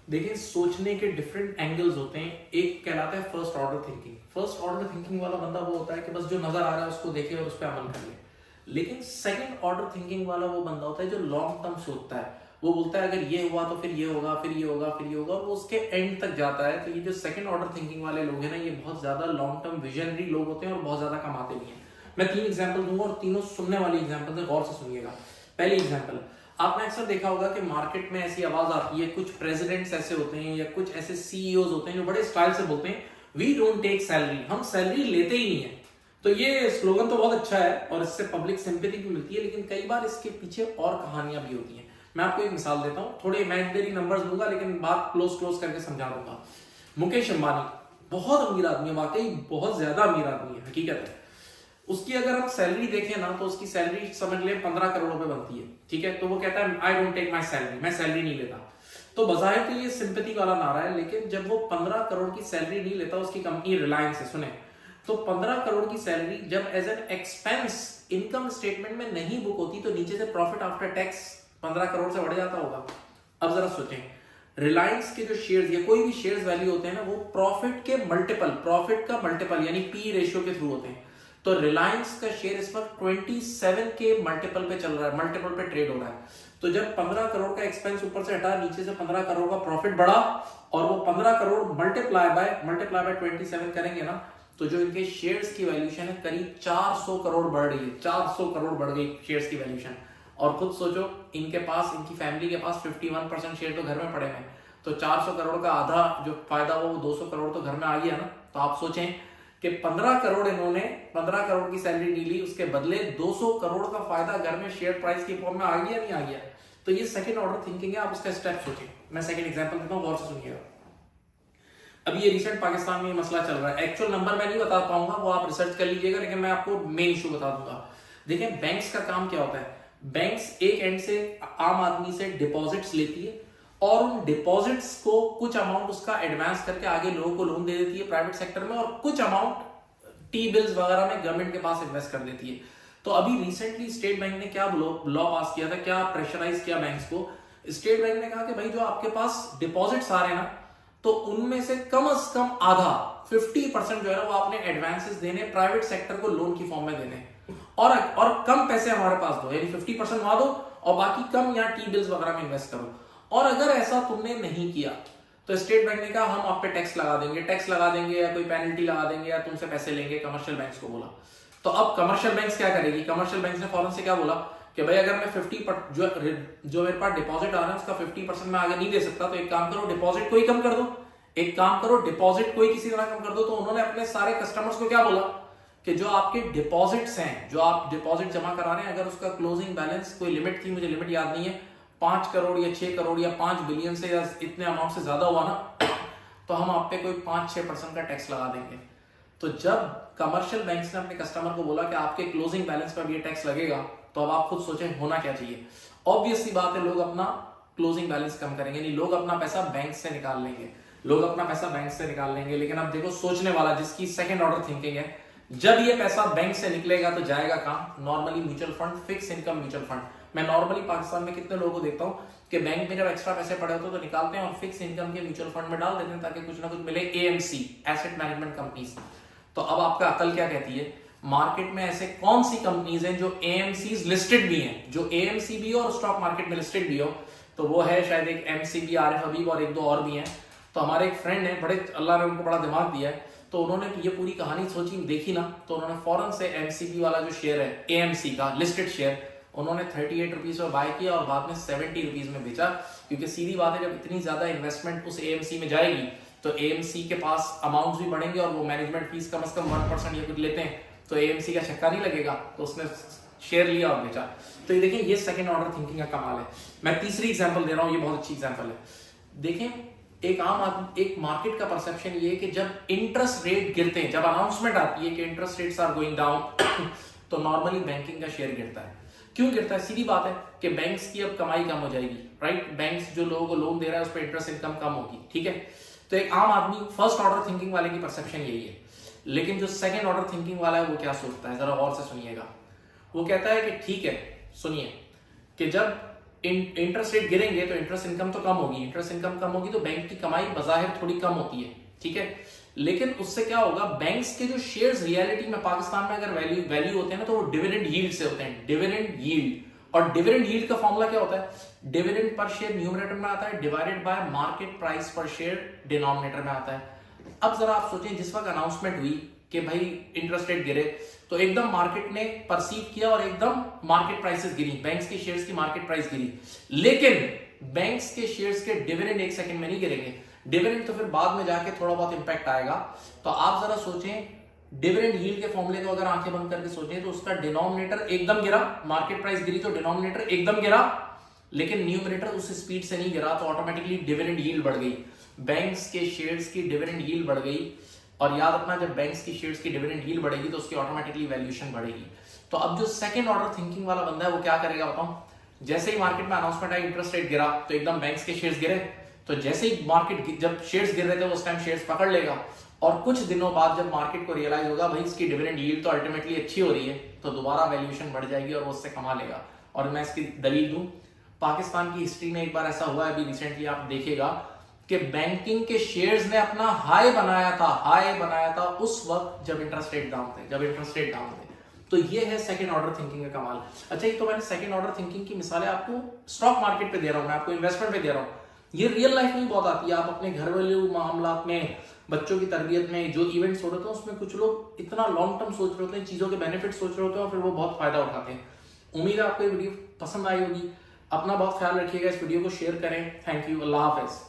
देखिए, सोचने के डिफरेंट एंगल्स होते हैं। एक कहलाता है first order thinking. First order thinking वाला बंदा वो होता है कि बस जो नजर आ रहा है उसको देखे और उस पर अमल कर ले। लेकिन सेकंड ऑर्डर थिंकिंग वाला वो बंदा होता है जो लॉन्ग टर्म सोचता है। वो बोलता है अगर ये हुआ तो फिर ये होगा, फिर ये होगा, फिर ये होगा, और वो उसके एंड तक जाता है। तो ये जो सेकंड ऑर्डर थिंकिंग वाले लोग हैं ना, ये बहुत ज्यादा लॉन्ग टर्म विजनरी लोग होते हैं और बहुत ज्यादा कमाते भी हैं। मैं 3 एग्जाम्पल दूंगा और तीनों सुनने वाली एग्जाम्पल है, गौर से सुनिएगा। पहली एग्जाम्पल, आपने अक्सर देखा होगा कि मार्केट में ऐसी आवाज आती है, कुछ प्रेसिडेंट्स ऐसे होते हैं या कुछ ऐसे सीईओज होते हैं जो बड़े स्टाइल से बोलते हैं वी डोंट टेक सैलरी, हम सैलरी लेते ही नहीं है। तो ये स्लोगन तो बहुत अच्छा है और इससे पब्लिक सिंपैथी भी मिलती है, लेकिन कई बार इसके पीछे और कहानियां भी होती हैं। मैं आपको एक मिसाल देता हूं, थोड़े इमेजिनरी नंबर्स दूंगा लेकिन बात क्लोज करके समझा दूंगा। मुकेश अंबानी बहुत अमीर आदमी है, वाकई बहुत ज्यादा अमीर आदमी है, हकीकत है। उसकी अगर हम सैलरी देखें ना तो उसकी सैलरी समझ ले 15 करोड़ रुपए बनती है, ठीक है। तो वो कहता है I don't take my salary, मैं सैलरी नहीं लेता। तो बजाय तो ये सिंपैथी वाला नारा है, लेकिन जब वो 15 करोड़ की सैलरी नहीं लेता, उसकी कंपनी रिलायंस है, सुने, तो 15 करोड़ की सैलरी जब as an expense income statement में नहीं बुक होती तो नीचे से प्रॉफिट आफ्टर टैक्स 15 करोड़ से बढ़ जाता होगा। अब जरा सोचें, रिलायंस के जो शेयर्स या कोई भी शेयर्स वैल्यू होते हैं ना, वो प्रॉफिट का मल्टीपल यानी पी रेशियो के थ्रू होते हैं। तो रिलायंस का शेयर इस वक्त 27 के मल्टीपल पे चल रहा है, मल्टीपल पे ट्रेड हो रहा है। तो जब 15 करोड़ का एक्सपेंस ऊपर से हटा, नीचे से 15 करोड़ का प्रॉफिट बढ़ा और वो 15 करोड़ मल्टीप्लाई बाय 27 करेंगे ना, तो जो इनके शेयर्स की वैल्यूएशन है करीब 400 करोड़ बढ़ रही है। 400 करोड़ बढ़ गई शेयर्स की वैल्यूएशन। और खुद सोचो, इनके पास, इनकी फैमिली के पास 51% शेयर तो घर में पड़े हैं। तो 400 करोड़ का आधा जो फायदा वो 200 करोड़ तो घर में आ गया ना। तो आप सोचें कि 15 करोड़ इन्होंने 15 करोड़ की सैलरी नहीं ली, उसके बदले 200 करोड़ का फायदा घर में शेयर प्राइस की फॉर्म में आ गया, नहीं आ गया। तो ये सेकंड ऑर्डर थिंकिंग है, आप उसका स्टेप सोचें। मैं सेकंड एग्जांपल देता हूं, गौर से सुनिएगा। अभी ये रिसेंट पाकिस्तान में मसला चल रहा है, एक्चुअल नंबर मैं नहीं बता पाऊंगा, वो आप रिसर्च कर लीजिएगा, लेकिन मैं आपको मेन इशू बता दूंगा। देखिए, बैंक्स का काम क्या होता है। बैंक्स एक एंड से आम आदमी से डिपॉजिट्स लेती है और उन डिपॉजिट्स को कुछ अमाउंट उसका एडवांस करके आगे लोगों को लोन दे देती है प्राइवेट सेक्टर में, और कुछ अमाउंट टी बिल्स वगैरह में गवर्नमेंट के पास इन्वेस्ट कर देती है। तो अभी रिसेंटली स्टेट बैंक ने क्या लॉ पास किया था, क्या प्रेशराइज किया बैंक्स को। स्टेट बैंक ने कहा कि भाई जो आपके पास डिपॉजिट्स आ रहे हैं ना, तो उनमें से कम आधा 50% जो है ना वो आपने एडवांसेस देने, प्राइवेट सेक्टर को लोन की फॉर्म में देने, और कम पैसे हमारे पास दो, यानी 50% वहां दो और बाकी कम यहाँ टी बिल्स वगैरह में इन्वेस्ट करो। और अगर ऐसा तुमने नहीं किया तो स्टेट बैंक ने कहा हम आप पे टैक्स लगा देंगे या कोई पेनल्टी लगा देंगे या तुमसे पैसे लेंगे, कमर्शियल बैंक्स को बोला। तो अब कमर्शियल बैंक्स क्या करेगी, कमर्शियल बैंक्स ने फौरन से क्या बोला कि भाई अगर मैं 50 जो मेरे पास डिपॉजिट आ रहा है उसका 50% मैं आगे नहीं दे सकता, तो एक काम करो डिपॉजिट को ही कम कर दो, डिपॉजिट को ही किसी तरह कम कर दो। तो उन्होंने अपने सारे कस्टमर्स को क्या बोला कि जो आपके डिपॉजिट्स हैं, जो आप डिपॉजिट जमा करा रहे हैं, अगर उसका क्लोजिंग बैलेंस, कोई लिमिट थी, मुझे लिमिट याद नहीं है, 5 करोड़ या 6 करोड़ या 5 बिलियन से या इतने अमाउंट से ज्यादा हुआ ना, तो हम आप पे कोई 5-6% का टैक्स लगा देंगे। तो जब कमर्शियल बैंक्स ने अपने कस्टमर को बोला कि आपके क्लोजिंग बैलेंस पर भी ये टैक्स लगेगा, तो अब आप खुद सोचें होना क्या चाहिए। ऑब्वियस सी बात है, लोग अपना क्लोजिंग बैलेंस कम करेंगे, नहीं लोग अपना पैसा बैंक से निकाल लेंगे, लेकिन अब देखो सोचने वाला, जिसकी सेकंड ऑर्डर थिंकिंग है, जब ये पैसा बैंक से निकलेगा तो जाएगा कहां, normally mutual fund, fix income mutual fund. मैं नॉर्मली पाकिस्तान में कितने लोगों को देखता हूं कि बैंक में जब एक्स्ट्रा पैसे पड़े होते हैं तो निकालते हैं और फिक्स इनकम के म्यूचुअल फंड में डाल देते हैं ताकि कुछ ना कुछ मिले, एएमसी, एसेट मैनेजमेंट कंपनीज। तो अब आपका अकल क्या कहती है, मार्केट में ऐसे कौन सी कंपनीज हैं जो एएमसीज लिस्टेड भी हैं, जो एएमसी भी हो और स्टॉक मार्केट में लिस्टेड भी हो। तो वो है शायद एक एमसीबी, आरिफ हबीब और एक दो और भी हैं। तो हमारे एक फ्रेंड है, बड़े अल्लाह ने उनको बड़ा दिमाग दिया है, तो उन्होंने ये पूरी कहानी सोची, देखी ना, तो उन्होंने फौरन से एमसीबी वाला जो शेयर है, एएमसी का लिस्टेड शेयर, उन्होंने 38 रुपीज में बाय किया और बाद में 70 रुपीज में बेचा। क्योंकि सीधी बात है, जब इतनी ज्यादा इन्वेस्टमेंट उस एएमसी में जाएगी तो एएमसी के पास अमाउंट्स भी बढ़ेंगे और वो मैनेजमेंट फीस कम से कम 1% या कुछ लेते हैं, तो एएमसी का छक्का नहीं लगेगा, तो उसने शेयर लिया और बेचा। तो ये देखिए, ये सेकंड ऑर्डर थिंकिंग का कमाल है। मैं तीसरी एग्जांपल दे रहा हूं, ये बहुत अच्छी एग्जांपल है। देखें, एक आम आदमी, एक मार्केट का परसेप्शन ये है कि जब इंटरेस्ट रेट गिरते हैं, जब अनाउंसमेंट आती है कि interest rates are going down, तो नॉर्मली बैंकिंग का शेयर गिरता है। क्यों गिरता है, सीधी बात है कि बैंक्स की अब कमाई कम हो जाएगी, राइट। बैंक्स जो लोगों को लोन दे रहा है उस पर इंटरेस्ट इनकम कम होगी, ठीक है। तो एक आम आदमी, फर्स्ट ऑर्डर थिंकिंग वाले की परसेप्शन यही है। लेकिन जो सेकंड ऑर्डर थिंकिंग वाला है वो क्या सोचता है, जरा और से सुनिएगा। वो कहता है कि ठीक है, सुनिए, कि जब इंटरेस्ट रेट गिरेंगे तो इंटरेस्ट इनकम तो कम होगी, इंटरेस्ट इनकम कम होगी तो बैंक की कमाई बजाहिर थोड़ी कम होती है, ठीक है। लेकिन उससे क्या होगा, बैंक्स के जो शेयर्स रियलिटी में पाकिस्तान में अगर वैल्यू होते हैं ना तो वो डिविडेंड यील्ड से होते हैं, डिविडेंड यील्ड। और डिविडेंड यील्ड का फॉर्मूला क्या होता है, डिविडेंड पर शेयर न्यूमरेटर में आता है डिवाइडेड बाय मार्केट प्राइस पर शेयर डिनोमिनेटर में आता है। अब जरा आप सोचें, जिस वक्त अनाउंसमेंट हुई कि भाई इंटरेस्ट रेट गिरे तो एकदम मार्केट ने परसीव किया और एकदम मार्केट प्राइसेस गिरी, बैंक्स के शेयर्स की मार्केट प्राइस गिरी। लेकिन बैंक्स के शेयर्स के डिविडेंड एक सेकंड में नहीं गिरेंगे, डिविडेंड तो फिर बाद में जाके थोड़ा बहुत इंपैक्ट आएगा। तो आप जरा सोचें, डिविडेंड यील्ड के फॉर्मूले को अगर आंखें बंद करके सोचें तो उसका डिनोमिनेटर एकदम गिरा, मार्केट प्राइस गिरी तो डिनोमिनेटर एकदम गिरा, लेकिन न्यूमरेटर उस स्पीड से नहीं गिरा, तो ऑटोमेटिकली डिविडेंड यील्ड बढ़ गई, बैंक्स के शेयर्स की डिविडेंड यील्ड बढ़ गई। और याद रखना, जब बैंक्स की शेयर्स की डिविडेंड यील्ड बढ़ेगी तो उसकी ऑटोमेटिकली वैल्यूएशन बढ़ेगी। तो अब जो सेकंड ऑर्डर थिंकिंग वाला बंदा है वो क्या करेगा बताऊं, जैसे ही मार्केट में अनाउंसमेंट आई इंटरेस्ट रेट गिरा तो एकदम बैंक्स के शेयर्स गिरे, तो जैसे ही मार्केट जब शेयर्स गिर रहे थे उस टाइम शेयर्स पकड़ लेगा, और कुछ दिनों बाद जब मार्केट को रियलाइज होगा भाई इसकी डिविडेंड यील्ड तो अल्टीमेटली अच्छी हो रही है, तो दोबारा वैल्यूएशन बढ़ जाएगी और वो उससे कमा लेगा। और मैं इसकी दलील दूं, पाकिस्तान की हिस्ट्री में एक बार ऐसा हुआ है, अभी रिसेंटली आप देखेगा कि बैंकिंग के शेयर्स ने अपना हाई बनाया था उस वक्त जब इंटरेस्ट रेट डाउन थे, तो ये है सेकंड ऑर्डर थिंकिंग का कमाल। अच्छा, ये तो मैंने सेकंड ऑर्डर थिंकिंग की मिसालें आपको स्टॉक मार्केट पे दे रहा हूं, मैं आपको इन्वेस्टमेंट पे दे रहा हूं, ये रियल लाइफ में बहुत आती है। आप अपने घर वाले मामलात में, बच्चों की तरबियत में जो इवेंट्स हो रहे होते हैं उसमें कुछ लोग इतना लॉन्ग टर्म सोच रहे होते हैं, चीजों के बेनिफिट सोच रहे होते हैं और फिर वो बहुत फायदा उठाते हैं। उम्मीद है आपको ये वीडियो पसंद आई होगी। अपना बहुत ख्याल रखिएगा, इस वीडियो को शेयर करें। Thank you, Allah Hafiz.